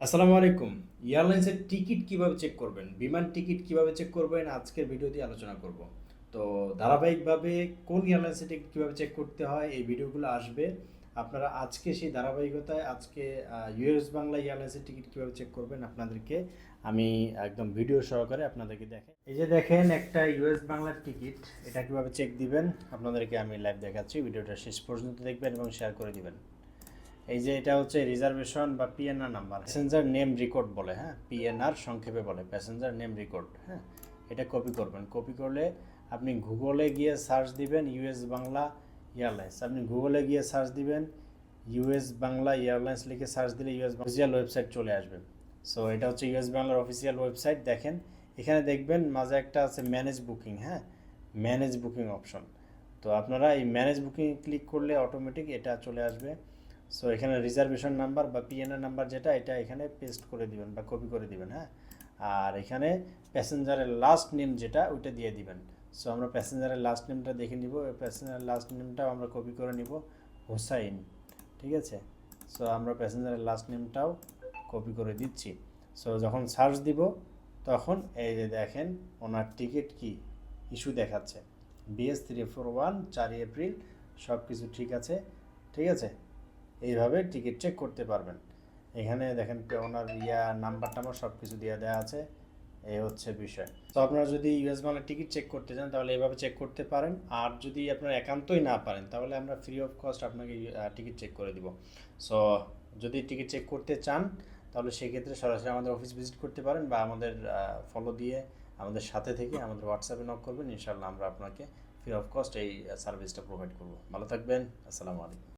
আসসালামু আলাইকুম। এয়ারলাইন্সের টিকিট কিভাবে চেক করবেন? বিমান টিকিট কিভাবে চেক করবেন? আজকের ভিডিওতে আলোচনা করব। তো ধারাবাহিকভাবে কোন এয়ারলাইন্সের টিকিট কিভাবে চেক করতে হয় এই ভিডিওগুলো আসবে। আপনারা আজকে সেই ধারাবাহিকতায় আজকে ইউএস বাংলা এয়ারলাইন্সের টিকিট কিভাবে চেক করবেন আপনাদেরকে আমি একদম ভিডিও সহকারে আপনাদেরকে দেখেন। এই যে দেখেন একটা ইউএস বাংলার টিকিট, এটা কিভাবে চেক দিবেন আপনাদেরকে আমি লাইভ দেখাচ্ছি। ভিডিওটা শেষ পর্যন্ত দেখবেন এবং শেয়ার করে দিবেন। এই যে এটা হচ্ছে রিজার্ভেশন বা PNR number, passenger name record বলে, হ্যাঁ, পিএনআর সংক্ষেপে বলে প্যাসেঞ্জার নেম রেকর্ড। হ্যাঁ, এটা কপি করবেন। কপি করলে আপনি গুগলে গিয়ে সার্চ দিবেন ইউএস বাংলা এয়ারলাইন্স। আপনি গুগলে গিয়ে সার্চ দিবেন ইউএস বাংলা এয়ারলাইন্স লিখে সার্চ দিলে ইউএস অফিসিয়াল ওয়েবসাইট চলে আসবে। সো এটা হচ্ছে ইউএস বাংলার অফিসিয়াল ওয়েবসাইট। দেখেন এখানে দেখবেন মাঝে একটা আছে ম্যানেজ বুকিং, হ্যাঁ, ম্যানেজ বুকিং অপশন। তো আপনারা এই ম্যানেজ বুকিং ক্লিক করলে অটোমেটিক এটা চলে আসবে। সো এখানে রিজার্ভেশন নাম্বার বা পিএনআর নাম্বার যেটা, এটা এখানে পেস্ট করে দিবেন বা কপি করে দিবেন, হ্যাঁ। আর এখানে প্যাসেঞ্জারের লাস্ট নেম যেটা ওইটা দিয়ে দিবেন। সো আমরা প্যাসেঞ্জারের লাস্ট নেমটা দেখে নিব। প্যাসেঞ্জারের লাস্ট নেমটাও আমরা কপি করে নিব, হোসাইন, ঠিক আছে। সো আমরা প্যাসেঞ্জারের লাস্ট নেমটাও কপি করে দিচ্ছি। সো যখন সার্চ দিব তখন এই যে দেখেন ওনার টিকিট কি ইস্যু দেখাচ্ছে, BS341 4 এপ্রিল, সব কিছু ঠিক আছে, ঠিক আছে। এইভাবে টিকিট চেক করতে পারবেন। এখানে দেখেন ওনার নাম্বার টাম্বার সব কিছু দিয়ে দেওয়া আছে। এই হচ্ছে বিষয়। তো আপনারা যদি ইউএস বাংলা টিকিট চেক করতে চান তাহলে এইভাবে চেক করতে পারেন। আর যদি আপনারা একান্তই না পারেন তাহলে আমরা ফ্রি অফ কস্ট আপনাকে টিকিট চেক করে দিব। সো যদি টিকিট চেক করতে চান তাহলে সেক্ষেত্রে সরাসরি আমাদের অফিস ভিজিট করতে পারেন বা আমাদের ফলো দিয়ে আমাদের সাথে থেকে আমাদের হোয়াটসঅ্যাপে নক করবেন। ইনশাআল্লাহ আমরা আপনাকে ফ্রি অফ কস্ট এই সার্ভিসটা প্রোভাইড করব। ভালো থাকবেন। আসসালামু আলাইকুম।